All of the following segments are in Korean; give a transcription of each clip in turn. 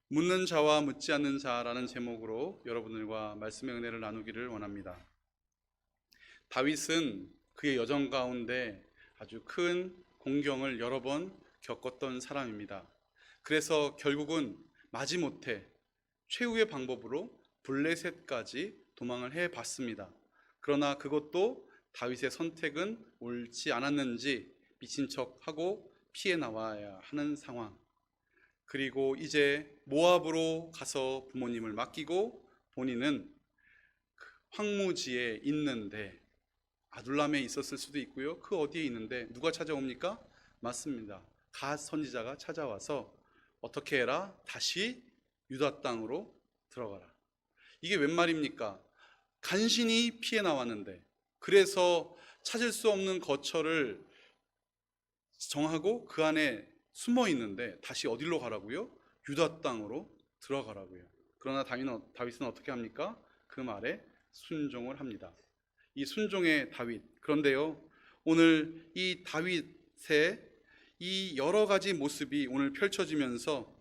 묻는 자와 묻지 않는 자라는 제목으로 여러분들과 말씀의 은혜를 나누기를 원합니다. 다윗은 그의 여정 가운데 아주 큰 공경을 여러 번 겪었던 사람입니다. 그래서 결국은 마지못해 최후의 방법으로 블레셋까지 도망을 해봤습니다. 그러나 그것도 다윗의 선택은 옳지 않았는지 미친 척하고 피해 나와야 하는 상황. 그리고 이제 모압으로 가서 부모님을 맡기고 본인은 황무지에 있는데, 아둘람에 있었을 수도 있고요. 그 어디에 있는데 누가 찾아옵니까? 맞습니다. 갓 선지자가 찾아와서 어떻게 해라? 다시 유다 땅으로 들어가라. 이게 웬 말입니까? 간신히 피해 나왔는데, 그래서 찾을 수 없는 거처를 정하고 그 안에 숨어 있는데 다시 어디로 가라고요? 유다 땅으로 들어가라고요. 그러나 다윗은 어떻게 합니까? 그 말에 순종을 합니다. 이 순종의 다윗. 그런데요, 오늘 이 다윗의 이 여러 가지 모습이 오늘 펼쳐지면서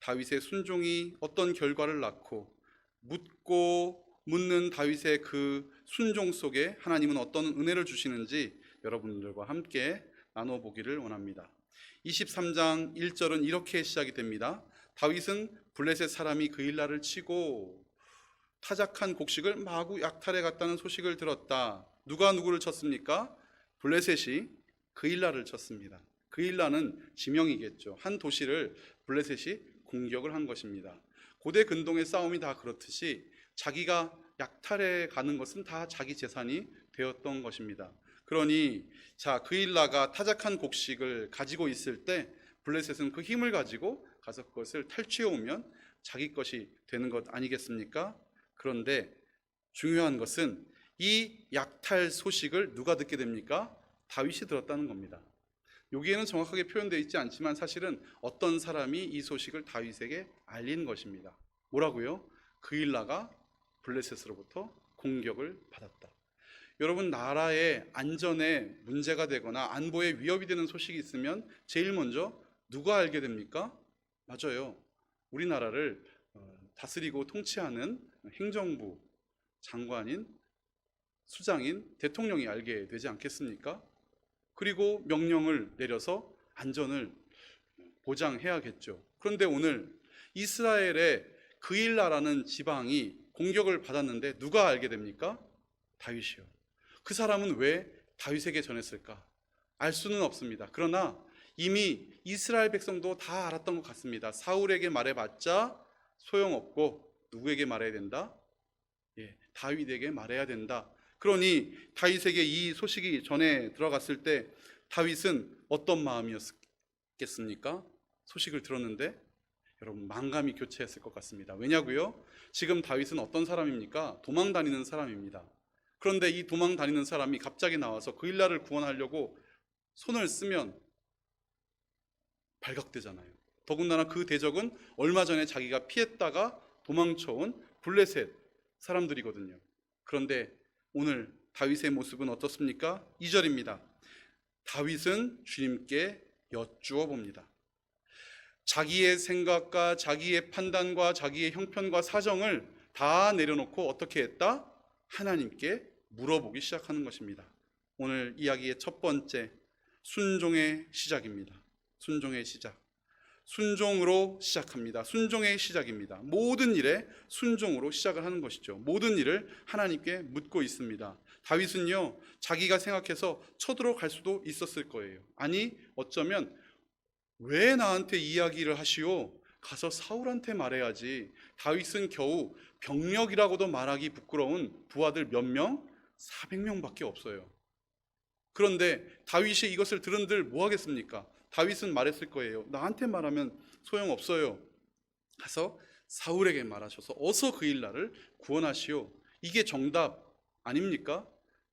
다윗의 순종이 어떤 결과를 낳고, 묻고 묻는 다윗의 그 순종 속에 하나님은 어떤 은혜를 주시는지 여러분들과 함께 나눠보기를 원합니다. 23장 1절은 이렇게 시작이 됩니다. 다윗은 블레셋 사람이 그일라를 치고 타작한 곡식을 마구 약탈해 갔다는 소식을 들었다. 누가 누구를 쳤습니까? 블레셋이 그일라를 쳤습니다. 그일라는 지명이겠죠. 한 도시를 블레셋이 공격을 한 것입니다. 고대 근동의 싸움이 다 그렇듯이 자기가 약탈해 가는 것은 다 자기 재산이 되었던 것입니다. 그러니 그일라가 타작한 곡식을 가지고 있을 때 블레셋은 그 힘을 가지고 가서 그것을 탈취해 오면 자기 것이 되는 것 아니겠습니까? 그런데 중요한 것은 이 약탈 소식을 누가 듣게 됩니까? 다윗이 들었다는 겁니다. 여기에는 정확하게 표현되어 있지 않지만 사실은 어떤 사람이 이 소식을 다윗에게 알린 것입니다. 뭐라고요? 그일라가 블레셋으로부터 공격을 받았다. 여러분, 나라의 안전에 문제가 되거나 안보에 위협이 되는 소식이 있으면 제일 먼저 누가 알게 됩니까? 맞아요. 우리나라를 다스리고 통치하는 행정부 장관인, 수장인 대통령이 알게 되지 않겠습니까? 그리고 명령을 내려서 안전을 보장해야겠죠. 그런데 오늘 이스라엘의 그일라라는 지방이 공격을 받았는데 누가 알게 됩니까? 다윗이요. 그 사람은 왜 다윗에게 전했을까? 알 수는 없습니다. 그러나 이미 이스라엘 백성도 다 알았던 것 같습니다. 사울에게 말해봤자 소용없고 누구에게 말해야 된다? 다윗에게 말해야 된다. 그러니 다윗에게 이 소식이 전해 들어갔을 때 다윗은 어떤 마음이었겠습니까? 소식을 들었는데 여러분, 만감이 교체했을 것 같습니다. 왜냐고요? 지금 다윗은 어떤 사람입니까? 도망 다니는 사람입니다. 그런데 이 도망 다니는 사람이 갑자기 나와서 그일라를 구원하려고 손을 쓰면 발각되잖아요. 더군다나 그 대적은 얼마 전에 자기가 피했다가 도망쳐온 블레셋 사람들이거든요. 그런데 오늘 다윗의 모습은 어떻습니까? 2절입니다. 다윗은 주님께 여쭈어 봅니다. 자기의 생각과 자기의 판단과 자기의 형편과 사정을 다 내려놓고 어떻게 했다? 하나님께 물어보기 시작하는 것입니다. 오늘 이야기의 첫 번째, 순종의 시작입니다. 순종의 시작. 순종으로 시작합니다. 순종의 시작입니다. 모든 일에 순종으로 시작을 하는 것이죠. 모든 일을 하나님께 묻고 있습니다. 다윗은요, 자기가 생각해서 쳐들어갈 수도 있었을 거예요. 아니, 어쩌면 왜 나한테 이야기를 하시오? 가서 사울한테 말해야지. 다윗은 겨우 병력이라고도 말하기 부끄러운 부하들 몇 명? 400명밖에 없어요. 그런데 다윗이 이것을 들은들 뭐 하겠습니까? 다윗은 말했을 거예요. 나한테 말하면 소용없어요. 가서 사울에게 말하셔서 어서 그일라를 구원하시오. 이게 정답 아닙니까?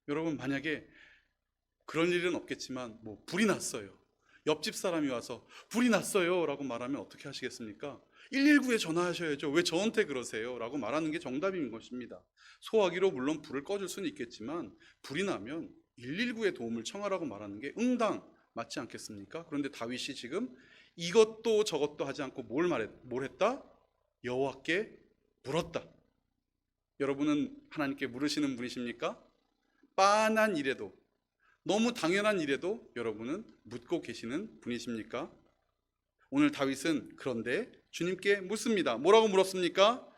여러분, 만약에 그런 일은 없겠지만 불이 났어요. 옆집 사람이 와서 불이 났어요 라고 말하면 어떻게 하시겠습니까? 119에 전화하셔야죠. 왜 저한테 그러세요? 라고 말하는 게 정답인 것입니다. 소화기로 물론 불을 꺼줄 수는 있겠지만 불이 나면 119에 도움을 청하라고 말하는 게 응당 맞지 않겠습니까? 그런데 다윗이 지금 이것도 저것도 하지 않고 뭘 했다? 여호와께 물었다. 여러분은 하나님께 물으시는 분이십니까? 빤한 일에도, 너무 당연한 일에도 여러분은 묻고 계시는 분이십니까? 오늘 다윗은 그런데 주님께 묻습니다. 뭐라고 물었습니까?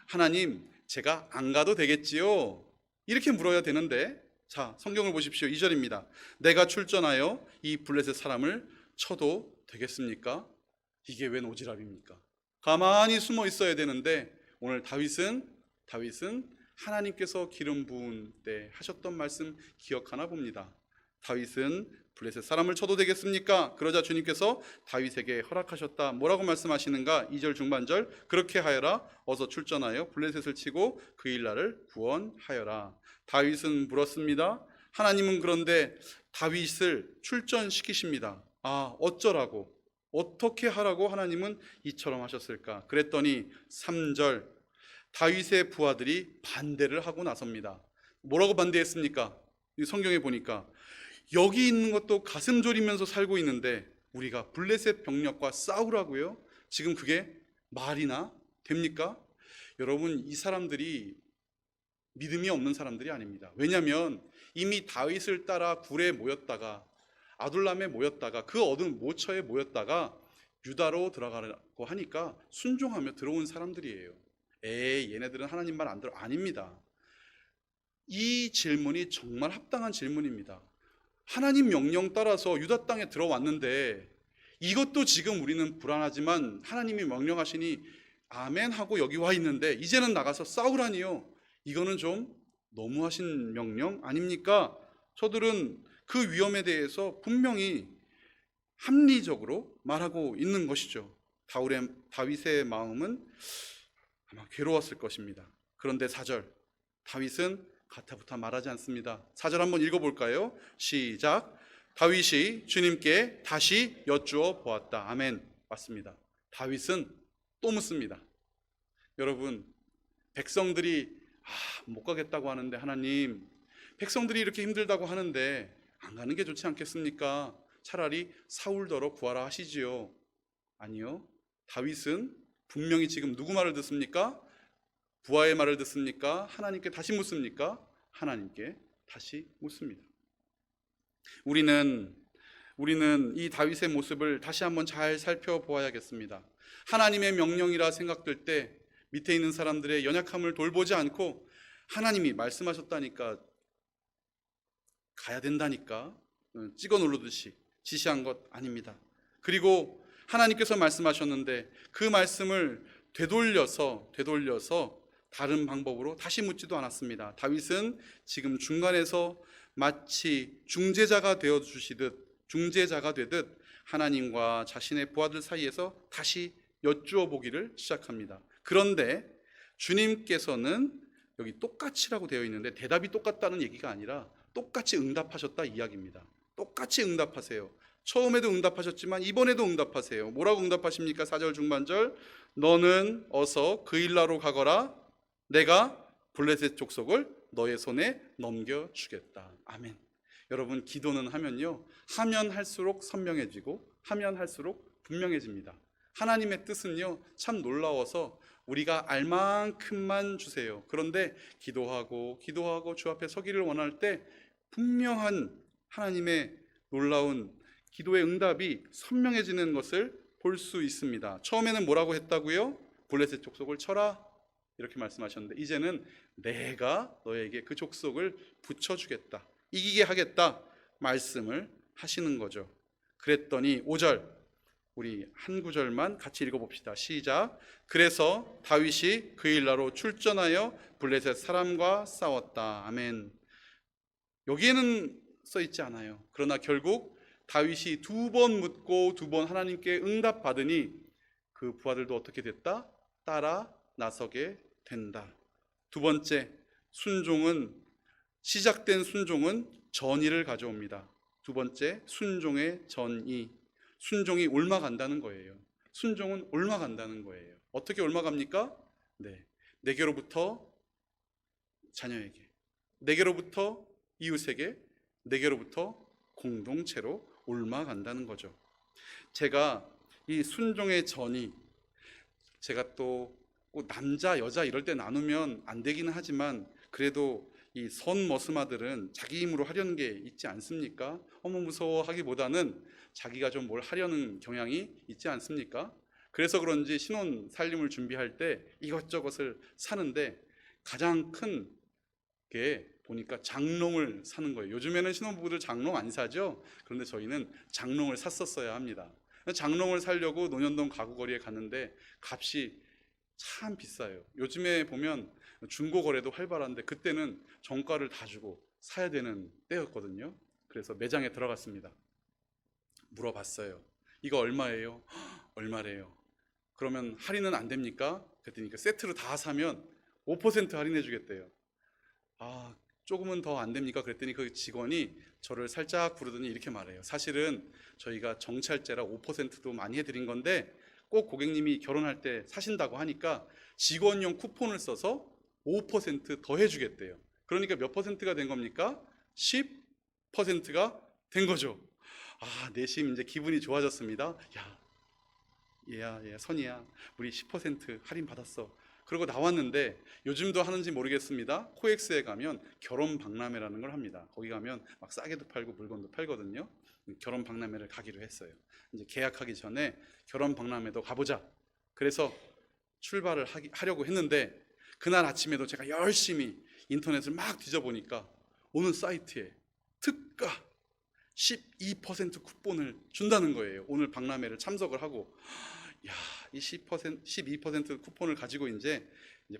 하나님, 제가 안 가도 되겠지요? 이렇게 물어야 되는데, 자, 성경을 보십시오. 2절입니다. 내가 출전하여 이 블레셋 사람을 쳐도 되겠습니까? 이게 웬 오지랖입니까? 가만히 숨어 있어야 되는데, 오늘 다윗은 하나님께서 기름 부은 때 하셨던 말씀 기억하나 봅니다. 다윗은 블레셋 사람을 쳐도 되겠습니까? 그러자 주님께서 다윗에게 허락하셨다. 뭐라고 말씀하시는가? 2절 중반절, 그렇게 하여라. 어서 출전하여 블레셋을 치고 그 일날을 구원하여라. 다윗은 물었습니다. 하나님은 그런데 다윗을 출전시키십니다. 어쩌라고, 어떻게 하라고 하나님은 이처럼 하셨을까? 그랬더니 3절, 다윗의 부하들이 반대를 하고 나섭니다. 뭐라고 반대했습니까? 이 성경에 보니까 여기 있는 것도 가슴 졸이면서 살고 있는데 우리가 블레셋 병력과 싸우라고요? 지금 그게 말이나 됩니까? 여러분, 이 사람들이 믿음이 없는 사람들이 아닙니다. 왜냐하면 이미 다윗을 따라 굴에 모였다가 아둘람에 모였다가 그 얻은 모처에 모였다가 유다로 들어가라고 하니까 순종하며 들어온 사람들이에요. 얘네들은 하나님 말 안 들어. 아닙니다. 이 질문이 정말 합당한 질문입니다. 하나님 명령 따라서 유다 땅에 들어왔는데 이것도 지금 우리는 불안하지만 하나님이 명령하시니 아멘 하고 여기 와 있는데 이제는 나가서 싸우라니요. 이거는 좀 너무하신 명령 아닙니까? 저들은 그 위험에 대해서 분명히 합리적으로 말하고 있는 것이죠. 다윗의 마음은 아마 괴로웠을 것입니다. 그런데 4절, 다윗은 가타부타 말하지 않습니다. 4절 한번 읽어볼까요? 시작. 다윗이 주님께 다시 여쭈어 보았다. 아멘. 맞습니다. 다윗은 또 묻습니다. 여러분, 백성들이 못 가겠다고 하는데 하나님, 백성들이 이렇게 힘들다고 하는데 안 가는 게 좋지 않겠습니까? 차라리 사울더러 구하라 하시지요. 아니요. 다윗은 분명히 지금 누구 말을 듣습니까? 부하의 말을 듣습니까? 하나님께 다시 묻습니까? 하나님께 다시 묻습니다. 우리는 이 다윗의 모습을 다시 한번 잘 살펴보아야겠습니다. 하나님의 명령이라 생각될 때 밑에 있는 사람들의 연약함을 돌보지 않고 하나님이 말씀하셨다니까 가야 된다니까 찍어 누르듯이 지시한 것 아닙니다. 그리고 하나님께서 말씀하셨는데 그 말씀을 되돌려서 다른 방법으로 다시 묻지도 않았습니다. 다윗은 지금 중간에서 마치 중재자가 되듯 하나님과 자신의 부하들 사이에서 다시 여쭈어 보기를 시작합니다. 그런데 주님께서는 여기 똑같이라고 되어 있는데 대답이 똑같다는 얘기가 아니라 똑같이 응답하셨다 이야기입니다. 똑같이 응답하세요. 처음에도 응답하셨지만 이번에도 응답하세요. 뭐라고 응답하십니까? 4절 중반절, 너는 어서 그 일나로 가거라. 내가 블레셋 족속을 너의 손에 넘겨주겠다. 아멘. 여러분, 기도는 하면 할수록 선명해지고 하면 할수록 분명해집니다. 하나님의 뜻은요 참 놀라워서 우리가 알 만큼만 주세요. 그런데 기도하고 주 앞에 서기를 원할 때 분명한 하나님의 놀라운 기도의 응답이 선명해지는 것을 볼 수 있습니다. 처음에는 뭐라고 했다고요? 블레셋 족속을 쳐라 이렇게 말씀하셨는데 이제는 내가 너에게 그 족속을 붙여주겠다, 이기게 하겠다 말씀을 하시는 거죠. 그랬더니 5절, 우리 한 구절만 같이 읽어봅시다. 시작. 그래서 다윗이 그 일나로 출전하여 블레셋 사람과 싸웠다. 아멘. 여기에는 써있지 않아요. 그러나 결국 다윗이 2번 묻고 2번 하나님께 응답받으니 그 부하들도 어떻게 됐다? 따라 나서게 된다. 두 번째, 시작된 순종은 전의를 가져옵니다. 두 번째, 순종의 전의. 순종이 옮아간다는 거예요. 순종은 옮아간다는 거예요. 어떻게 옮아갑니까? 내게로부터 자녀에게, 내게로부터 이웃에게, 내게로부터 공동체로 옮아간다는 거죠. 제가 이 순종의 전의, 제가 또 꼭 남자 여자 이럴 때 나누면 안 되기는 하지만 그래도 이 선 머스마들은 자기 힘으로 하려는 게 있지 않습니까? 어머 무서워 하기보다는 자기가 좀 뭘 하려는 경향이 있지 않습니까? 그래서 그런지 신혼 살림을 준비할 때 이것저것을 사는데 가장 큰 게 보니까 장롱을 사는 거예요. 요즘에는 신혼부부들 장롱 안 사죠? 그런데 저희는 장롱을 샀었어야 합니다. 장롱을 사려고 논현동 가구거리에 갔는데 값이 참 비싸요. 요즘에 보면 중고 거래도 활발한데 그때는 정가를 다 주고 사야 되는 때였거든요. 그래서 매장에 들어갔습니다. 물어봤어요. 이거 얼마예요? 얼마래요? 그러면 할인은 안 됩니까? 그랬더니 그 세트로 다 사면 5% 할인해 주겠대요. 아, 조금은 더 안 됩니까? 그랬더니 그 직원이 저를 살짝 부르더니 이렇게 말해요. 사실은 저희가 정찰제라 5%도 많이 해드린 건데 꼭 고객님이 결혼할 때 사신다고 하니까 직원용 쿠폰을 써서 5%더 해주겠대요. 그러니까 몇 퍼센트가 된 겁니까? 10%가 된 거죠. 아, 내심 이제 기분이 좋아졌습니다. 야, 얘야, 선이야. 우리 10% 할인 받았어. 그러고 나왔는데 요즘도 하는지 모르겠습니다. 코엑스에 가면 결혼 박람회라는 걸 합니다. 거기 가면 막 싸게도 팔고 물건도 팔거든요. 결혼 박람회를 가기로 했어요. 이제 계약하기 전에 결혼 박람회도 가보자. 그래서 출발을 하려고 했는데 그날 아침에도 제가 열심히 인터넷을 막 뒤져보니까 어느 사이트에 특가 12% 쿠폰을 준다는 거예요. 오늘 박람회를 참석을 하고 야, 이 10%, 12% 쿠폰을 가지고 이제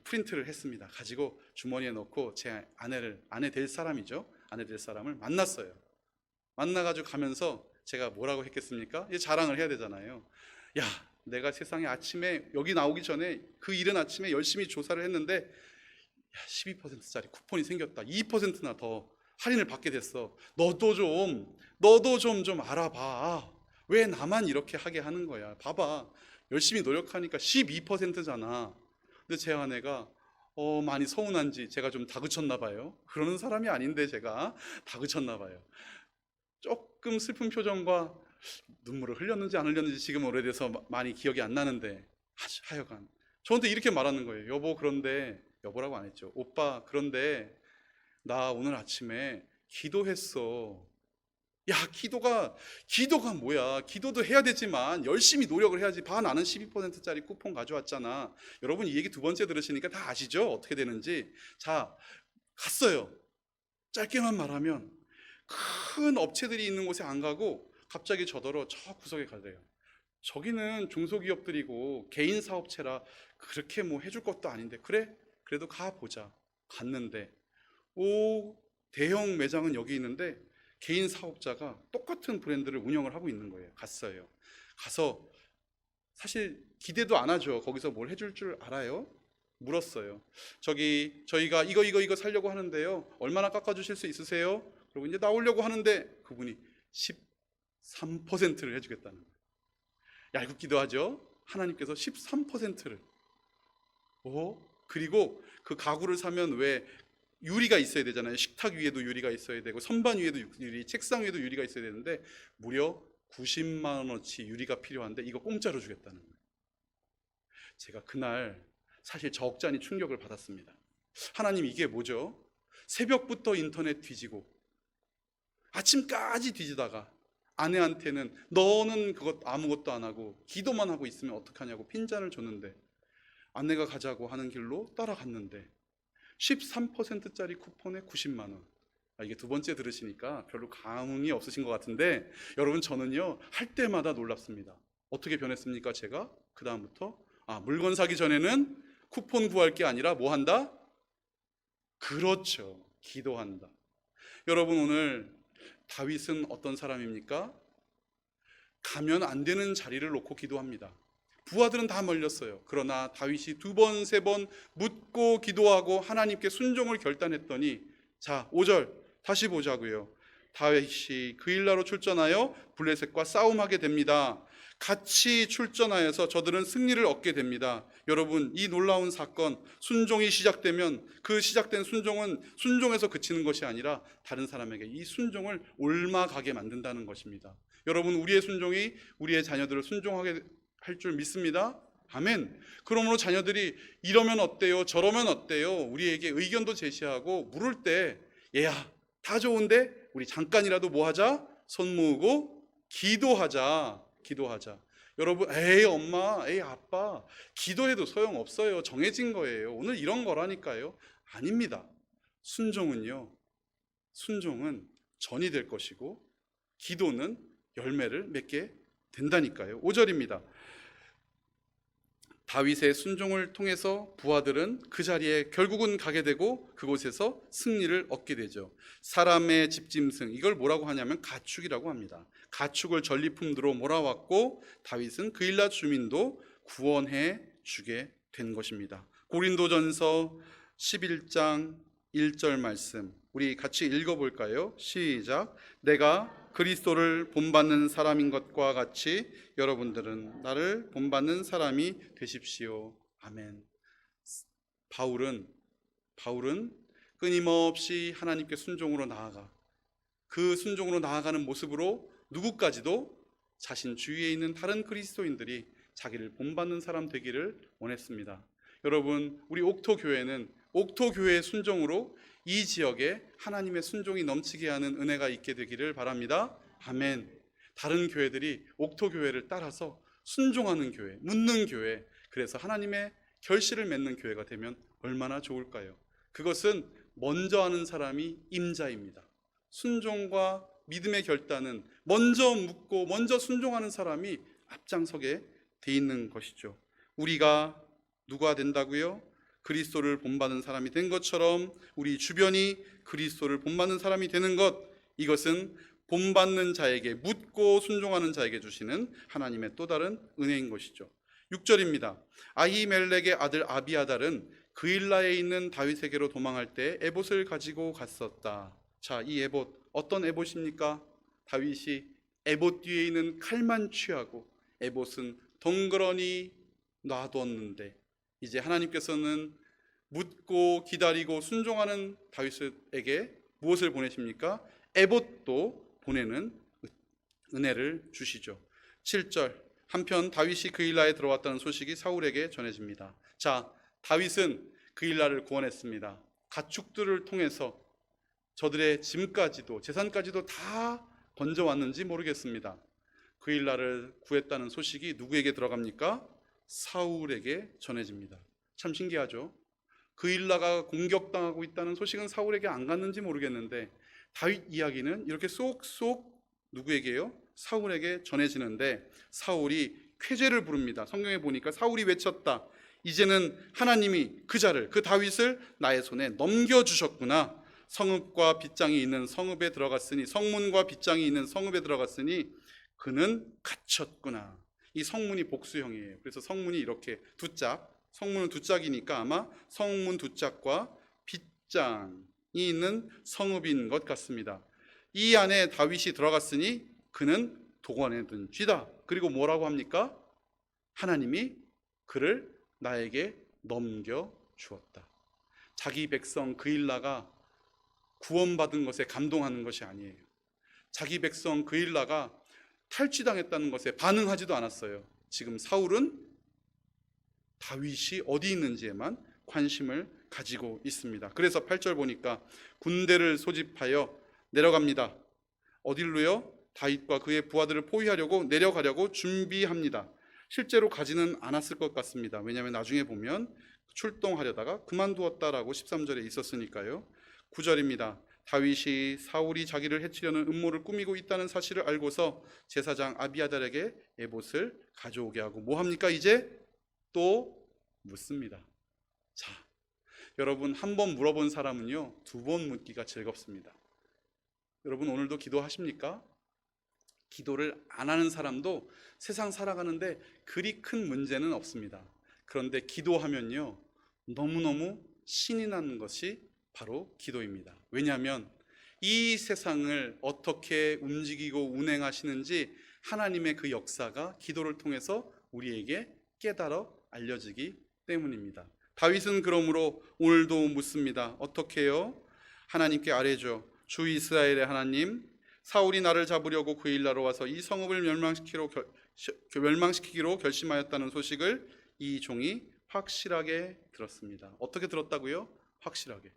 프린트를 했습니다. 가지고 주머니에 넣고 제 아내 될 사람이죠. 아내 될 사람을 만났어요. 만나가지고 가면서 제가 뭐라고 했겠습니까? 이 자랑을 해야 되잖아요. 야, 내가 세상에 아침에 여기 나오기 전에 그 이른 아침에 열심히 조사를 했는데 야, 12%짜리 쿠폰이 생겼다. 2%나 더 할인을 받게 됐어. 너도 좀 알아봐. 왜 나만 이렇게 하게 하는 거야? 봐봐. 열심히 노력하니까 12%잖아. 근데 제 아내가 많이 서운한지 제가 좀 다그쳤나 봐요. 그러는 사람이 아닌데 제가 다그쳤나 봐요. 조금 슬픈 표정과 눈물을 흘렸는지 안 흘렸는지 지금 오래돼서 많이 기억이 안 나는데 하여간 저한테 이렇게 말하는 거예요. 여보, 그런데 여보라고 안 했죠. 오빠, 그런데 나 오늘 아침에 기도했어. 야, 기도가 뭐야? 기도도 해야 되지만 열심히 노력을 해야지. 봐, 나는 12%짜리 쿠폰 가져왔잖아. 여러분, 이 얘기 두 번째 들으시니까 다 아시죠? 어떻게 되는지. 자, 갔어요. 짧게만 말하면 큰 업체들이 있는 곳에 안 가고 갑자기 저더러 저 구석에 가래요. 저기는 중소기업들이고 개인 사업체라 그렇게 뭐 해줄 것도 아닌데 그래? 그래도 가보자. 갔는데 대형 매장은 여기 있는데 개인 사업자가 똑같은 브랜드를 운영을 하고 있는 거예요. 갔어요. 가서 사실 기대도 안 하죠. 거기서 뭘 해줄 줄 알아요? 물었어요. 저희가 이거 살려고 하는데요. 얼마나 깎아주실 수 있으세요? 그리고 이제 나오려고 하는데 그분이 13%를 해주겠다는 거예요. 얄궂기도 하죠. 하나님께서 13%를. 그리고 그 가구를 사면 왜 유리가 있어야 되잖아요. 식탁 위에도 유리가 있어야 되고 선반 위에도 유리, 책상 위에도 유리가 있어야 되는데 무려 90만 원어치 유리가 필요한데 이거 공짜로 주겠다는 거예요. 제가 그날 사실 적잖이 충격을 받았습니다. 하나님, 이게 뭐죠? 새벽부터 인터넷 뒤지고 아침까지 뒤지다가 아내한테는 너는 그것 아무것도 안 하고 기도만 하고 있으면 어떡하냐고 핀잔을 줬는데 아내가 가자고 하는 길로 따라갔는데 13%짜리 쿠폰에 90만 원. 이게 두 번째 들으시니까 별로 감흥이 없으신 것 같은데 여러분, 저는요 할 때마다 놀랍습니다. 어떻게 변했습니까? 제가 그 다음부터 물건 사기 전에는 쿠폰 구할 게 아니라 뭐 한다? 그렇죠, 기도한다. 여러분, 오늘 다윗은 어떤 사람입니까? 가면 안 되는 자리를 놓고 기도합니다. 부하들은 다 멀렸어요. 그러나 다윗이 두 번, 세 번 묻고 기도하고 하나님께 순종을 결단했더니 자, 5절 다시 보자고요. 다윗이 그 일나로 출전하여 블레셋과 싸움하게 됩니다. 같이 출전하여서 저들은 승리를 얻게 됩니다. 여러분, 이 놀라운 사건, 순종이 시작되면 그 시작된 순종은 순종에서 그치는 것이 아니라 다른 사람에게 이 순종을 옮아가게 만든다는 것입니다. 여러분, 우리의 순종이 우리의 자녀들을 순종하게 할 줄 믿습니다. 아멘. 그러므로 자녀들이 이러면 어때요? 저러면 어때요? 우리에게 의견도 제시하고 물을 때 얘야 다 좋은데 우리 잠깐이라도 뭐 하자? 손 모으고 기도하자. 기도하자. 여러분, 에이 엄마, 에이 아빠, 기도해도 소용없어요. 정해진 거예요. 오늘 이런 거라니까요. 아닙니다. 순종은요. 순종은 전이 될 것이고 기도는 열매를 맺게 된다니까요. 5절입니다. 다윗의 순종을 통해서 부하들은 그 자리에 결국은 가게 되고 그곳에서 승리를 얻게 되죠. 사람의 집짐승, 이걸 뭐라고 하냐면 가축이라고 합니다. 가축을 전리품으로 몰아왔고 다윗은 그일라 주민도 구원해 주게 된 것입니다. 고린도전서 11장 1절 말씀 우리 같이 읽어볼까요? 시작. 내가 그리스도를 본받는 사람인 것과 같이 여러분들은 나를 본받는 사람이 되십시오. 아멘. 바울은 끊임없이 하나님께 순종으로 나아가 그 순종으로 나아가는 모습으로 누구까지도 자신 주위에 있는 다른 그리스도인들이 자기를 본받는 사람 되기를 원했습니다. 여러분, 우리 옥토교회는 옥토교회의 순종으로 이 지역에 하나님의 순종이 넘치게 하는 은혜가 있게 되기를 바랍니다. 아멘. 다른 교회들이 옥토교회를 따라서 순종하는 교회, 묻는 교회, 그래서 하나님의 결실을 맺는 교회가 되면 얼마나 좋을까요? 그것은 먼저 하는 사람이 임자입니다. 순종과 믿음의 결단은 먼저 묻고 먼저 순종하는 사람이 앞장서게 돼 있는 것이죠. 우리가 누가 된다고요? 그리스도를 본받는 사람이 된 것처럼 우리 주변이 그리스도를 본받는 사람이 되는 것, 이것은 본받는 자에게, 묻고 순종하는 자에게 주시는 하나님의 또 다른 은혜인 것이죠. 6절입니다. 아히멜렉의 아들 아비아달은 그일라에 있는 다윗에게로 도망할 때 에봇을 가지고 갔었다. 자, 이 에봇, 어떤 에봇입니까? 다윗이 에봇 뒤에 있는 칼만 취하고 에봇은 덩그러니 놔뒀는데 이제 하나님께서는 묻고 기다리고 순종하는 다윗에게 무엇을 보내십니까? 에봇도 보내는 은혜를 주시죠. 7절. 한편 다윗이 그일라에 들어왔다는 소식이 사울에게 전해집니다. 자, 다윗은 그일라를 구원했습니다. 가축들을 통해서 저들의 짐까지도 재산까지도 다 건져왔는지 모르겠습니다. 그일라를 구했다는 소식이 누구에게 들어갑니까? 사울에게 전해집니다. 참 신기하죠? 그일라가 공격당하고 있다는 소식은 사울에게 안 갔는지 모르겠는데 다윗 이야기는 이렇게 쏙쏙 누구에게요? 사울에게 전해지는데 사울이 쾌죄를 부릅니다. 성경에 보니까 사울이 외쳤다. 이제는 하나님이 그 자를, 그 다윗을 나의 손에 넘겨주셨구나. 성읍과 빗장이 있는 성읍에 들어갔으니, 성문과 빗장이 있는 성읍에 들어갔으니 그는 갇혔구나. 이 성문이 복수형이에요. 그래서 성문이 이렇게 두 짝, 성문은 두 짝이니까 아마 성문 두 짝과 빗장이 있는 성읍인 것 같습니다. 이 안에 다윗이 들어갔으니 그는 도관에 든 쥐다. 그리고 뭐라고 합니까? 하나님이 그를 나에게 넘겨주었다. 자기 백성 그일라가 구원받은 것에 감동하는 것이 아니에요. 자기 백성 그일라가 탈취당했다는 것에 반응하지도 않았어요. 지금 사울은 다윗이 어디 있는지에만 관심을 가지고 있습니다. 그래서 8절 보니까 군대를 소집하여 내려갑니다. 어딜로요? 다윗과 그의 부하들을 포위하려고 내려가려고 준비합니다. 실제로 가지는 않았을 것 같습니다. 왜냐하면 나중에 보면 출동하려다가 그만두었다라고 13절에 있었으니까요. 9절입니다. 다윗이 사울이 자기를 해치려는 음모를 꾸미고 있다는 사실을 알고서 제사장 아비아달에게 에봇을 가져오게 하고 뭐 합니까? 이제 또 묻습니다. 자, 여러분, 한 번 물어본 사람은요, 두 번 묻기가 즐겁습니다. 여러분, 오늘도 기도하십니까? 기도를 안 하는 사람도 세상 살아가는데 그리 큰 문제는 없습니다. 그런데 기도하면요, 너무너무 신이 나는 것이 바로 기도입니다. 왜냐하면 이 세상을 어떻게 움직이고 운행하시는지 하나님의 그 역사가 기도를 통해서 우리에게 깨달아 알려지기 때문입니다. 다윗은 그러므로 오늘도 묻습니다. 어떻게 해요? 하나님께 아뢰죠. 주 이스라엘의 하나님, 사울이 나를 잡으려고 그일라로 와서 이 성읍을 멸망시키기로 결심하였다는 소식을 이 종이 확실하게 들었습니다. 어떻게 들었다고요? 확실하게.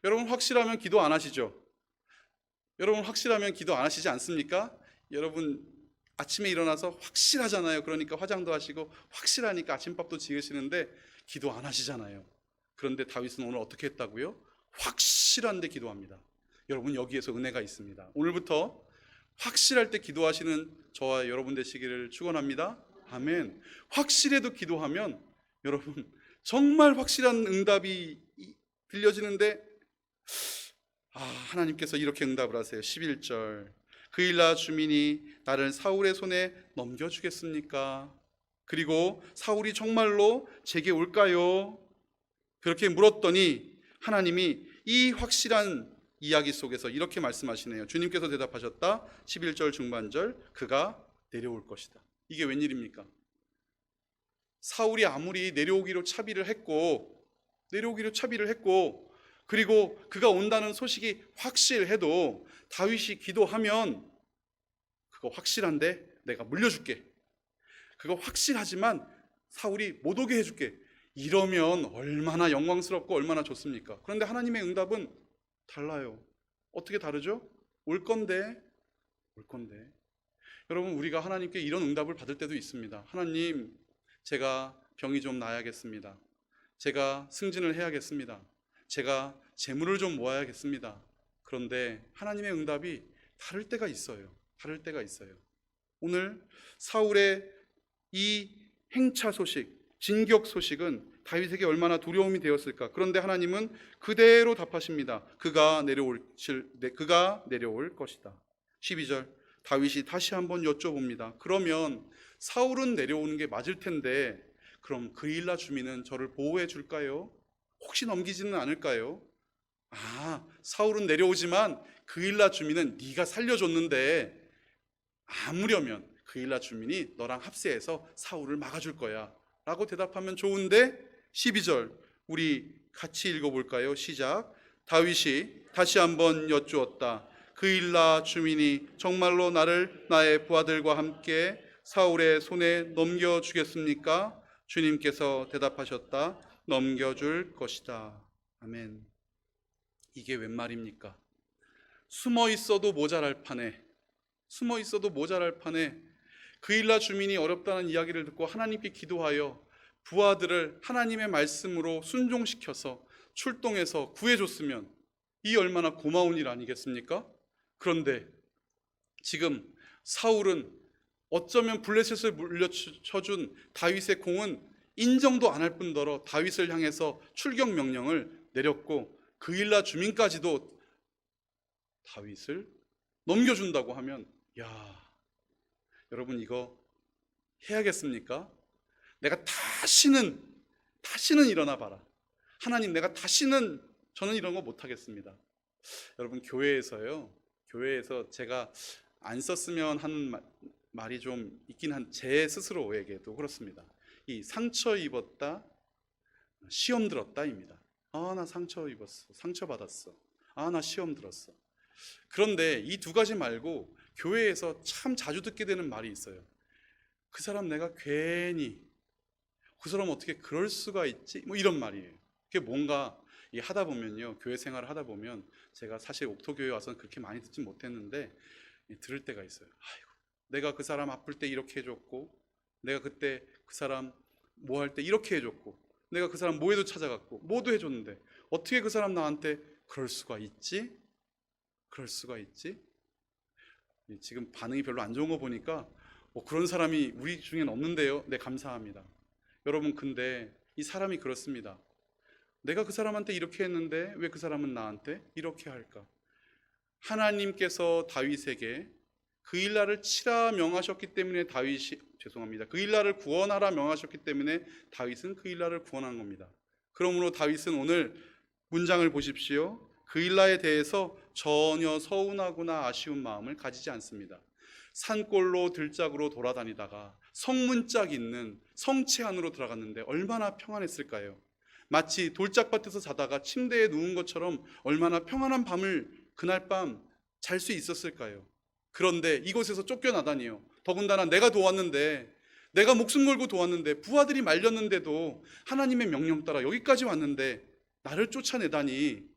여러분 확실하면 기도 안 하시죠? 여러분 확실하면 기도 안 하시지 않습니까? 여러분 아침에 일어나서 확실하잖아요. 그러니까 화장도 하시고 확실하니까 아침밥도 지으시는데 기도 안 하시잖아요. 그런데 다윗은 오늘 어떻게 했다고요? 확실한데 기도합니다. 여러분 여기에서 은혜가 있습니다. 오늘부터 확실할 때 기도하시는 저와 여러분 되시기를 축원합니다. 아멘. 확실해도 기도하면 여러분 정말 확실한 응답이 들려지는데 하나님께서 이렇게 응답을 하세요. 11절 그일라 주민이 나를 사울의 손에 넘겨주겠습니까? 그리고 사울이 정말로 제게 올까요? 그렇게 물었더니 하나님이 이 확실한 이야기 속에서 이렇게 말씀하시네요. 주님께서 대답하셨다. 11절 중반절 그가 내려올 것이다. 이게 웬일입니까? 사울이 아무리 내려오기로 차비를 했고 그리고 그가 온다는 소식이 확실해도 다윗이 기도하면 그거 확실한데 내가 물려줄게. 그거 확실하지만 사울이 못 오게 해줄게. 이러면 얼마나 영광스럽고 얼마나 좋습니까? 그런데 하나님의 응답은 달라요. 어떻게 다르죠? 올 건데. 여러분 우리가 하나님께 이런 응답을 받을 때도 있습니다. 하나님 제가 병이 좀 나아야겠습니다. 제가 승진을 해야겠습니다. 제가 재물을 좀 모아야겠습니다. 그런데 하나님의 응답이 다를 때가 있어요. 오늘 사울의 이 행차 소식, 진격 소식은 다윗에게 얼마나 두려움이 되었을까. 그런데 하나님은 그대로 답하십니다. 그가 내려올 것이다. 12절 다윗이 다시 한번 여쭤봅니다. 그러면 사울은 내려오는 게 맞을 텐데 그럼 그일라 주민은 저를 보호해 줄까요? 혹시 넘기지는 않을까요? 사울은 내려오지만 그일라 주민은 네가 살려줬는데 아무려면 그일라 주민이 너랑 합세해서 사울을 막아줄 거야 라고 대답하면 좋은데 12절 우리 같이 읽어볼까요? 시작. 다윗이 다시 한번 여쭈었다. 그일라 주민이 정말로 나를 나의 부하들과 함께 사울의 손에 넘겨주겠습니까? 주님께서 대답하셨다. 넘겨줄 것이다. 아멘. 이게 웬 말입니까? 숨어 있어도 모자랄 판에 그일라 주민이 어렵다는 이야기를 듣고 하나님께 기도하여 부하들을 하나님의 말씀으로 순종시켜서 출동해서 구해줬으면 이 얼마나 고마운 일 아니겠습니까? 그런데 지금 사울은 어쩌면 블레셋을 물려쳐준 다윗의 공은 인정도 안 할 뿐더러 다윗을 향해서 출격 명령을 내렸고 그일라 주민까지도 다윗을 넘겨준다고 하면 여러분 이거 해야겠습니까? 내가 다시는 일어나 봐라. 하나님 내가 다시는 저는 이런 거 못하겠습니다. 여러분 교회에서 제가 안 썼으면 하는 말이 좀 있긴 한 제 스스로에게도 그렇습니다. 이 상처 입었다, 시험 들었다입니다. 나 상처 입었어, 상처 받았어, 나 시험 들었어. 그런데 이 두 가지 말고 교회에서 참 자주 듣게 되는 말이 있어요. 그 사람 내가 괜히, 그 사람 어떻게 그럴 수가 있지? 뭐 이런 말이에요. 그게 뭔가 하다 보면요, 교회 생활을 하다 보면 제가 사실 옥토교회 와서는 그렇게 많이 듣진 못했는데 들을 때가 있어요. 아이고, 내가 그 사람 아플 때 이렇게 해줬고, 내가 그때 그 사람 뭐 할 때 이렇게 해줬고, 내가 그 사람 뭐에도 찾아갔고 뭐도 해줬는데 어떻게 그 사람 나한테 그럴 수가 있지? 지금 반응이 별로 안 좋은 거 보니까 그런 사람이 우리 중엔 없는데요. 네, 감사합니다. 여러분 근데 이 사람이 그렇습니다. 내가 그 사람한테 이렇게 했는데 왜 그 사람은 나한테 이렇게 할까? 하나님께서 다윗에게 그일라를 치라 명하셨기 때문에 그일라를 구원하라 명하셨기 때문에 다윗은 그일라를 구원한 겁니다. 그러므로 다윗은 오늘 문장을 보십시오. 그일라에 대해서 전혀 서운하거나 아쉬운 마음을 가지지 않습니다. 산골로 들짝으로 돌아다니다가 성문짝 있는 성체 안으로 들어갔는데 얼마나 평안했을까요? 마치 돌짝밭에서 자다가 침대에 누운 것처럼 얼마나 평안한 밤을 그날 밤 잘 수 있었을까요? 그런데 이곳에서 쫓겨나다니요. 더군다나 내가 도왔는데 내가 목숨 걸고 도왔는데, 부하들이 말렸는데도 하나님의 명령 따라 여기까지 왔는데 나를 쫓아내다니.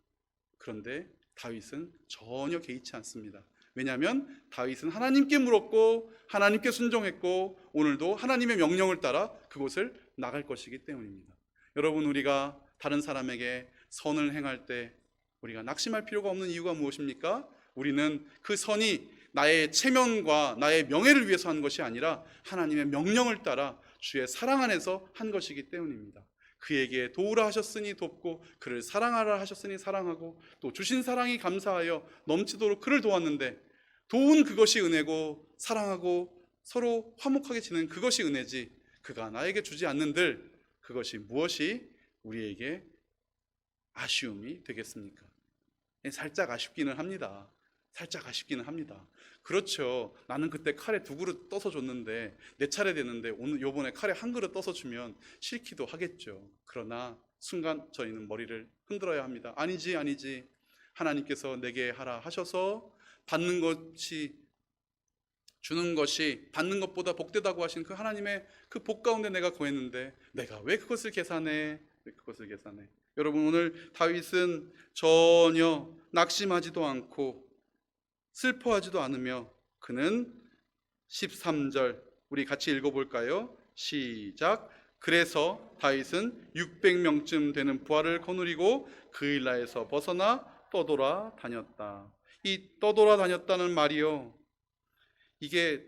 그런데 다윗은 전혀 개의치 않습니다. 왜냐하면 다윗은 하나님께 물었고 하나님께 순종했고 오늘도 하나님의 명령을 따라 그곳을 나갈 것이기 때문입니다. 여러분, 우리가 다른 사람에게 선을 행할 때 우리가 낙심할 필요가 없는 이유가 무엇입니까? 우리는 그 선이 나의 체면과 나의 명예를 위해서 한 것이 아니라 하나님의 명령을 따라 주의 사랑 안에서 한 것이기 때문입니다. 그에게 도우라 하셨으니 돕고 그를 사랑하라 하셨으니 사랑하고 또 주신 사랑이 감사하여 넘치도록 그를 도왔는데, 도운 그것이 은혜고 사랑하고 서로 화목하게 지내는 그것이 은혜지, 그가 나에게 주지 않는들 그것이 무엇이 우리에게 아쉬움이 되겠습니까? 살짝 아쉽기는 합니다. 살짝 아쉽기는 합니다. 그렇죠. 나는 그때 카레 2그릇 떠서 줬는데 내 차례 되는데 오늘 요번에 카레 1그릇 떠서 주면 싫기도 하겠죠. 그러나 순간 저희는 머리를 흔들어야 합니다. 아니지. 하나님께서 내게 하라 하셔서 받는 것이, 주는 것이 받는 것보다 복되다고 하신 그 하나님의 그 복 가운데 내가 거했는데 내가 왜 그것을 계산해? 여러분, 오늘 다윗은 전혀 낙심하지도 않고 슬퍼하지도 않으며 그는 13절 우리 같이 읽어볼까요? 시작. 그래서 다윗은 600명쯤 되는 부하를 거느리고 그일라에서 벗어나 떠돌아 다녔다. 이 떠돌아 다녔다는 말이요, 이게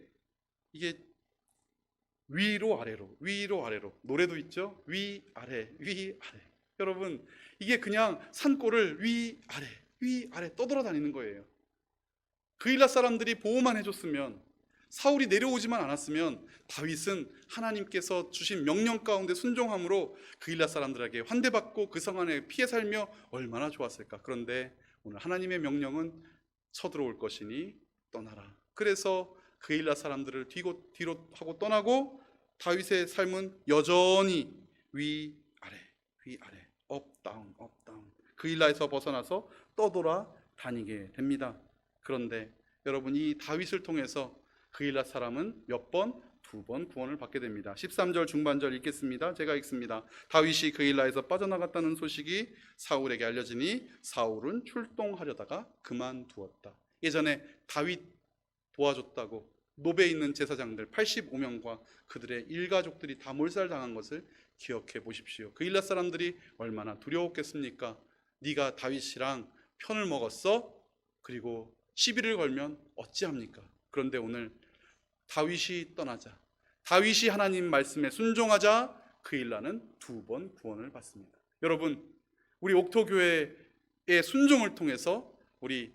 위로 아래로 노래도 있죠. 위 아래. 여러분, 이게 그냥 산골을 위 아래 떠돌아 다니는 거예요. 그일라 사람들이 보호만 해줬으면, 사울이 내려오지만 않았으면 다윗은 하나님께서 주신 명령 가운데 순종함으로 그일라 사람들에게 환대받고 그 성 안에 피해 살며 얼마나 좋았을까. 그런데 오늘 하나님의 명령은 쳐들어올 것이니 떠나라. 그래서 그일라 사람들을 뒤로 하고 떠나고 다윗의 삶은 여전히 위 아래 업 다운 그일라에서 벗어나서 떠돌아 다니게 됩니다. 그런데 여러분, 이 다윗을 통해서 그일라 사람은 몇 번? 2번 구원을 받게 됩니다. 13절 중반절 읽겠습니다. 제가 읽습니다. 다윗이 그일라에서 빠져나갔다는 소식이 사울에게 알려지니 사울은 출동하려다가 그만두었다. 예전에 다윗 도와줬다고 노베에 있는 제사장들 85명과 그들의 일가족들이 다 몰살당한 것을 기억해 보십시오. 그일라 사람들이 얼마나 두려웠겠습니까? 네가 다윗이랑 편을 먹었어? 그리고 시비를 걸면 어찌합니까? 그런데 오늘 다윗이 떠나자, 다윗이 하나님 말씀에 순종하자 그일라는 2번 구원을 받습니다. 여러분, 우리 옥토교회의 순종을 통해서 우리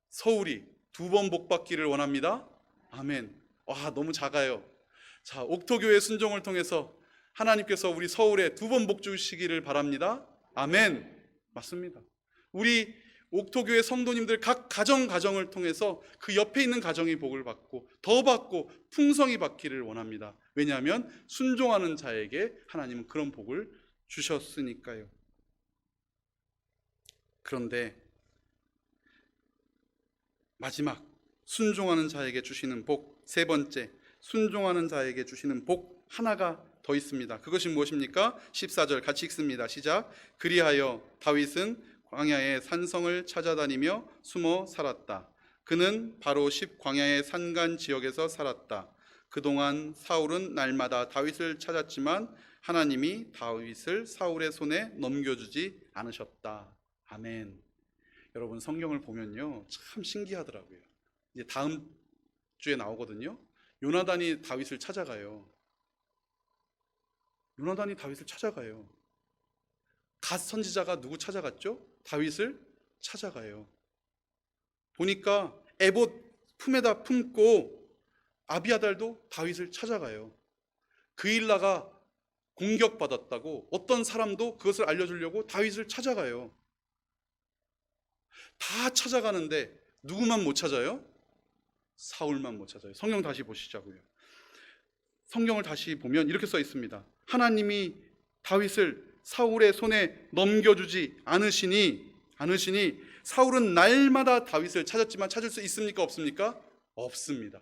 서울이 2번 복받기를 원합니다. 아멘. 너무 작아요. 자, 옥토교회 순종을 통해서 하나님께서 우리 서울에 2번 복 주시기를 바랍니다. 아멘. 맞습니다. 우리 옥토교회 성도님들 각 가정을 통해서 그 옆에 있는 가정이 복을 받고 더 받고 풍성히 받기를 원합니다. 왜냐하면 순종하는 자에게 하나님은 그런 복을 주셨으니까요. 그런데 마지막, 순종하는 자에게 주시는 복, 3번째, 순종하는 자에게 주시는 복 하나가 더 있습니다. 그것이 무엇입니까? 14절 같이 읽습니다. 시작. 그리하여 다윗은 광야의 산성을 찾아다니며 숨어 살았다. 그는 바로 10광야의 산간 지역에서 살았다. 그동안 사울은 날마다 다윗을 찾았지만 하나님이 다윗을 사울의 손에 넘겨주지 않으셨다. 아멘. 여러분, 성경을 보면요, 참 신기하더라고요. 이제 다음 주에 나오거든요. 요나단이 다윗을 찾아가요. 갓 선지자가 누구 찾아갔죠? 다윗을 찾아가요. 보니까 에봇 품에다 품고 아비아달도 다윗을 찾아가요. 그일라가 공격받았다고 어떤 사람도 그것을 알려주려고 다윗을 찾아가요. 다 찾아가는데 누구만 못 찾아요? 사울만 못 찾아요. 성경 다시 보시자고요. 성경을 다시 보면 이렇게 써 있습니다. 하나님이 다윗을 사울의 손에 넘겨주지 않으시니 사울은 날마다 다윗을 찾았지만 찾을 수 있습니까? 없습니까? 없습니다.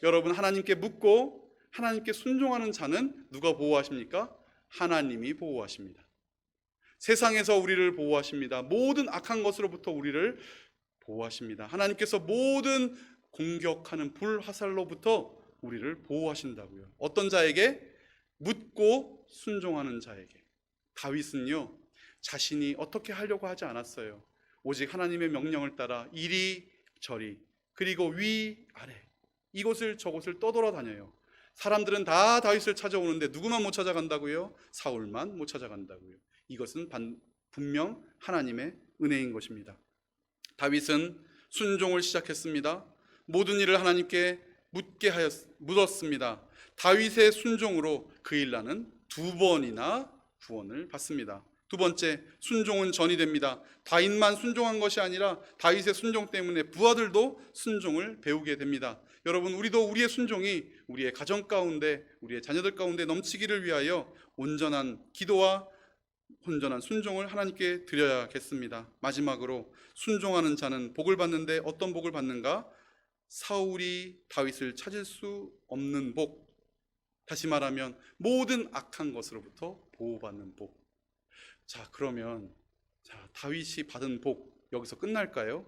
여러분, 하나님께 묻고 하나님께 순종하는 자는 누가 보호하십니까? 하나님이 보호하십니다. 세상에서 우리를 보호하십니다. 모든 악한 것으로부터 우리를 보호하십니다. 하나님께서 모든 공격하는 불화살로부터 우리를 보호하신다고요. 어떤 자에게? 묻고 순종하는 자에게. 다윗은요, 자신이 어떻게 하려고 하지 않았어요. 오직 하나님의 명령을 따라 이리저리 그리고 위아래 이곳을 저곳을 떠돌아다녀요. 사람들은 다 다윗을 찾아오는데 누구만 못 찾아간다고요? 사울만 못 찾아간다고요. 이것은 분명 하나님의 은혜인 것입니다. 다윗은 순종을 시작했습니다. 모든 일을 하나님께 묻었습니다. 다윗의 순종으로 그일라는 2번이나 구원을 받습니다. 두 번째, 순종은 전이 됩니다. 다윗만 순종한 것이 아니라 다윗의 순종 때문에 부하들도 순종을 배우게 됩니다. 여러분, 우리도 우리의 순종이 우리의 가정 가운데, 우리의 자녀들 가운데 넘치기를 위하여 온전한 기도와 온전한 순종을 하나님께 드려야겠습니다. 마지막으로, 순종하는 자는 복을 받는데 어떤 복을 받는가? 사울이 다윗을 찾을 수 없는 복, 다시 말하면 모든 악한 것으로부터 보호받는 복. 자, 그러면 다윗이 받은 복 여기서 끝날까요?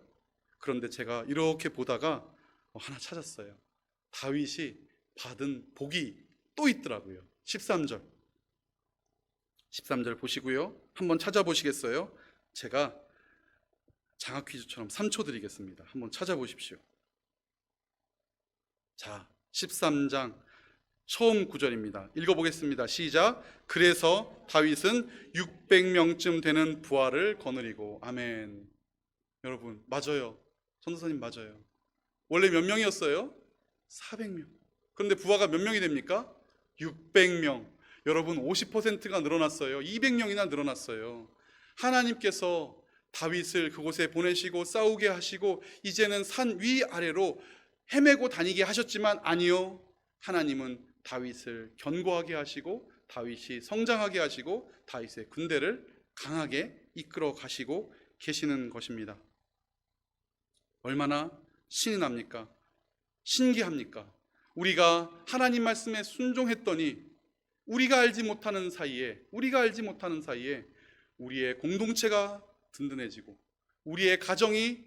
그런데 제가 이렇게 보다가 하나 찾았어요. 다윗이 받은 복이 또 있더라고요. 13절 보시고요, 한번 찾아보시겠어요? 제가 장학 퀴즈처럼 3초 드리겠습니다. 한번 찾아보십시오. 자, 13장 처음 구절입니다. 읽어보겠습니다. 시작. 그래서 다윗은 600명쯤 되는 부하를 거느리고. 아멘. 여러분, 맞아요. 전도사님 맞아요. 원래 몇 명이었어요? 400명. 그런데 부하가 몇 명이 됩니까? 600명. 여러분, 50%가 늘어났어요. 200명이나 늘어났어요. 하나님께서 다윗을 그곳에 보내시고 싸우게 하시고 이제는 산 위아래로 헤매고 다니게 하셨지만, 아니요, 하나님은 다윗을 견고하게 하시고 다윗이 성장하게 하시고 다윗의 군대를 강하게 이끌어 가시고 계시는 것입니다. 얼마나 신이 납니까? 신기합니까? 우리가 하나님 말씀에 순종했더니 우리가 알지 못하는 사이에 우리의 공동체가 든든해지고 우리의 가정이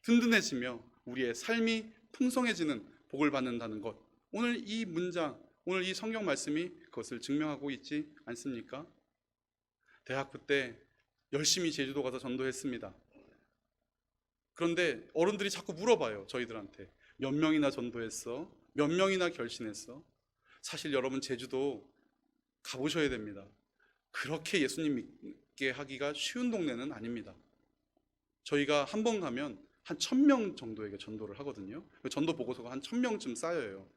든든해지며 우리의 삶이 풍성해지는 복을 받는다는 것, 오늘 이 문장, 오늘 이 성경 말씀이 그것을 증명하고 있지 않습니까? 대학부 때 열심히 제주도 가서 전도했습니다. 그런데 어른들이 자꾸 물어봐요. 저희들한테 몇 명이나 전도했어? 몇 명이나 결신했어? 사실 여러분, 제주도 가보셔야 됩니다. 그렇게 예수님 믿게 하기가 쉬운 동네는 아닙니다. 저희가 한 번 가면 한 1000명 정도에게 전도를 하거든요. 전도 보고서가 한 1000명쯤 쌓여요.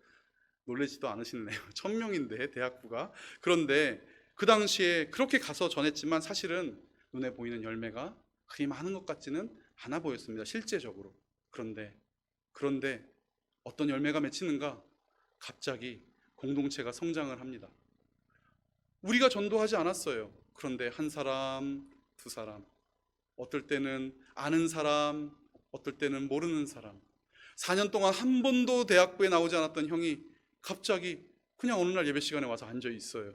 놀라지도 않으시네요. 1000명인데 대학부가. 그런데 그 당시에 그렇게 가서 전했지만 사실은 눈에 보이는 열매가 그리 많은 것 같지는 않아 보였습니다. 실제적으로. 그런데 어떤 열매가 맺히는가? 갑자기 공동체가 성장을 합니다. 우리가 전도하지 않았어요. 그런데 한 사람, 두 사람, 어떨 때는 아는 사람, 어떨 때는 모르는 사람, 4년 동안 한 번도 대학부에 나오지 않았던 형이 갑자기 그냥 어느 날 예배 시간에 와서 앉아 있어요.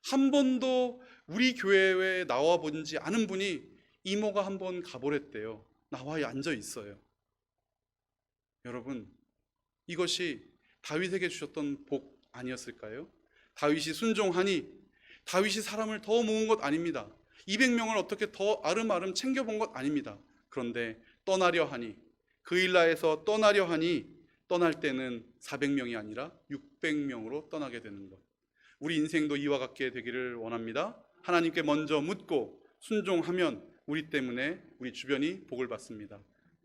한 번도 우리 교회에 나와 본지 않은 분이 이모가 한 번 가보랬대요. 나와 앉아 있어요. 여러분, 이것이 다윗에게 주셨던 복 아니었을까요? 다윗이 순종하니, 다윗이 사람을 더 모은 것 아닙니다. 200명을 어떻게 더 아름아름 챙겨본 것 아닙니다. 그런데 떠나려 하니, 그일라에서 떠나려 하니 떠날 때는 400명이 아니라 600명으로 떠나게 되는 것. 우리 인생도 이와 같게 되기를 원합니다. 하나님께 먼저 묻고 순종하면 우리 때문에 우리 주변이 복을 받습니다.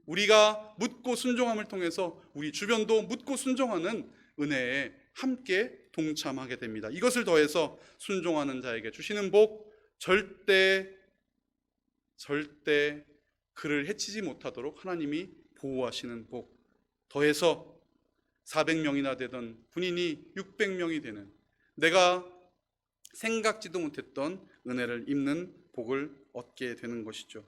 우리가 묻고 순종함을 통해서 우리 주변도 묻고 순종하는 은혜에 함께 동참하게 됩니다. 이것을 더해서 순종하는 자에게 주시는 복, 절대 그를 해치지 못하도록 하나님이 보호하시는 복, 더해서 400명이나 되던 군인이 600명이 되는, 내가 생각지도 못했던 은혜를 입는 복을 얻게 되는 것이죠.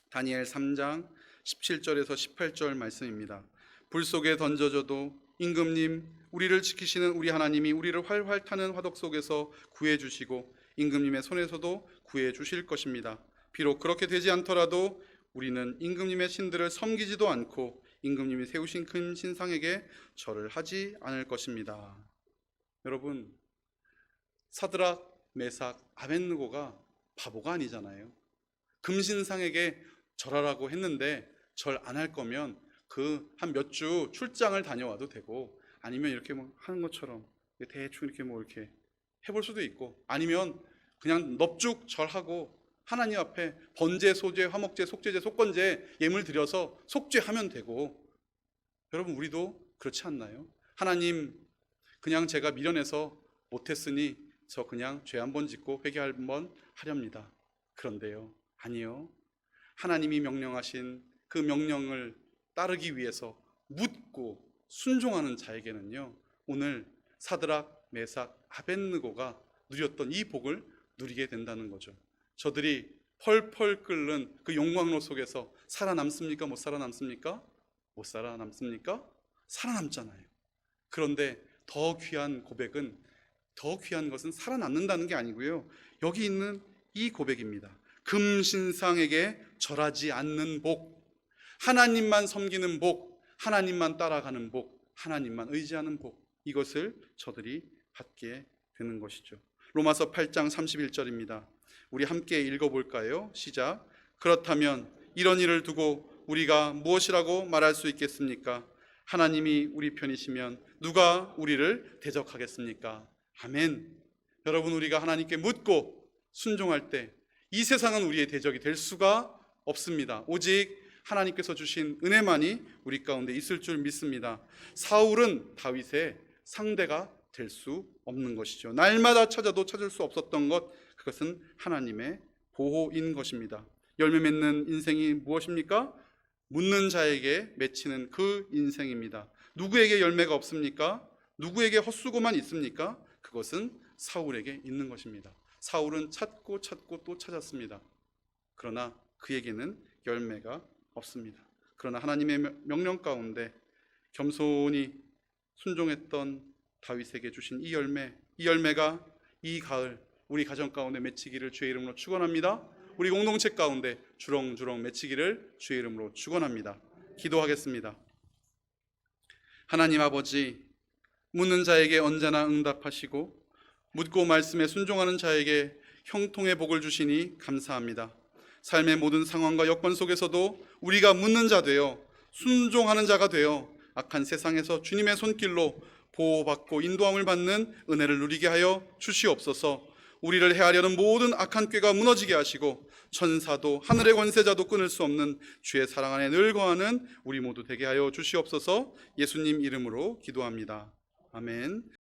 다니엘 3장 17절에서 18절 말씀입니다. 불 속에 던져져도 임금님, 우리를 지키시는 우리 하나님이 우리를 활활 타는 화덕 속에서 구해 주시고 임금님의 손에서도 구해 주실 것입니다. 비록 그렇게 되지 않더라도 우리는 임금님의 신들을 섬기지도 않고 임금님이 세우신 큰 신상에게 절을 하지 않을 것입니다. 여러분, 사드락, 메삭, 아벳느고가 바보가 아니잖아요. 금신상에게 절하라고 했는데 절 안 할 거면 그 한 몇 주 출장을 다녀와도 되고, 아니면 이렇게 뭐 하는 것처럼 대충 이렇게 뭐 이렇게 해볼 수도 있고, 아니면 그냥 넙죽 절하고 하나님 앞에 번제, 소제, 화목제, 속죄제, 속건제 예물 드려서 속죄하면 되고. 여러분, 우리도 그렇지 않나요? 하나님, 그냥 제가 미련해서 못했으니 저 그냥 죄 한번 짓고 회개 한번 하렵니다. 그런데요, 아니요. 하나님이 명령하신 그 명령을 따르기 위해서 묻고 순종하는 자에게는요, 오늘 사드락, 메삭, 아벳느고가 누렸던 이 복을 누리게 된다는 거죠. 저들이 펄펄 끓는 그 용광로 속에서 살아남습니까? 못 살아남습니까? 못 살아남습니까? 살아남잖아요. 그런데 더 귀한 고백은, 더 귀한 것은 살아남는다는 게 아니고요, 여기 있는 이 고백입니다. 금신상에게 절하지 않는 복, 하나님만 섬기는 복, 하나님만 따라가는 복, 하나님만 의지하는 복, 이것을 저들이 받게 되는 것이죠. 로마서 8장 31절입니다. 우리 함께 읽어볼까요? 시작. 그렇다면 이런 일을 두고 우리가 무엇이라고 말할 수 있겠습니까? 하나님이 우리 편이시면 누가 우리를 대적하겠습니까? 아멘. 여러분, 우리가 하나님께 묻고 순종할 때 이 세상은 우리의 대적이 될 수가 없습니다. 오직 하나님께서 주신 은혜만이 우리 가운데 있을 줄 믿습니다. 사울은 다윗의 상대가 될 수 없는 것이죠. 날마다 찾아도 찾을 수 없었던 것, 그것은 하나님의 보호인 것입니다. 열매 맺는 인생이 무엇입니까? 묻는 자에게 맺히는 그 인생입니다. 누구에게 열매가 없습니까? 누구에게 헛수고만 있습니까? 그것은 사울에게 있는 것입니다. 사울은 찾고 찾고 또 찾았습니다. 그러나 그에게는 열매가 없습니다. 그러나 하나님의 명령 가운데 겸손히 순종했던 다윗에게 주신 이 열매가 이 가을 우리 가정 가운데 맺히기를 주의 이름으로 축원합니다. 우리 공동체 가운데 주렁주렁 맺히기를 주의 이름으로 축원합니다. 기도하겠습니다. 하나님 아버지, 묻는 자에게 언제나 응답하시고 묻고 말씀에 순종하는 자에게 형통의 복을 주시니 감사합니다. 삶의 모든 상황과 여건 속에서도 우리가 묻는 자 되어 순종하는 자가 되어 악한 세상에서 주님의 손길로 보호받고 인도함을 받는 은혜를 누리게 하여 주시옵소서. 우리를 해하려는 모든 악한 꾀가 무너지게 하시고 천사도 하늘의 권세자도 끊을 수 없는 주의 사랑 안에 늘 거하는 우리 모두 되게 하여 주시옵소서. 예수님 이름으로 기도합니다. 아멘.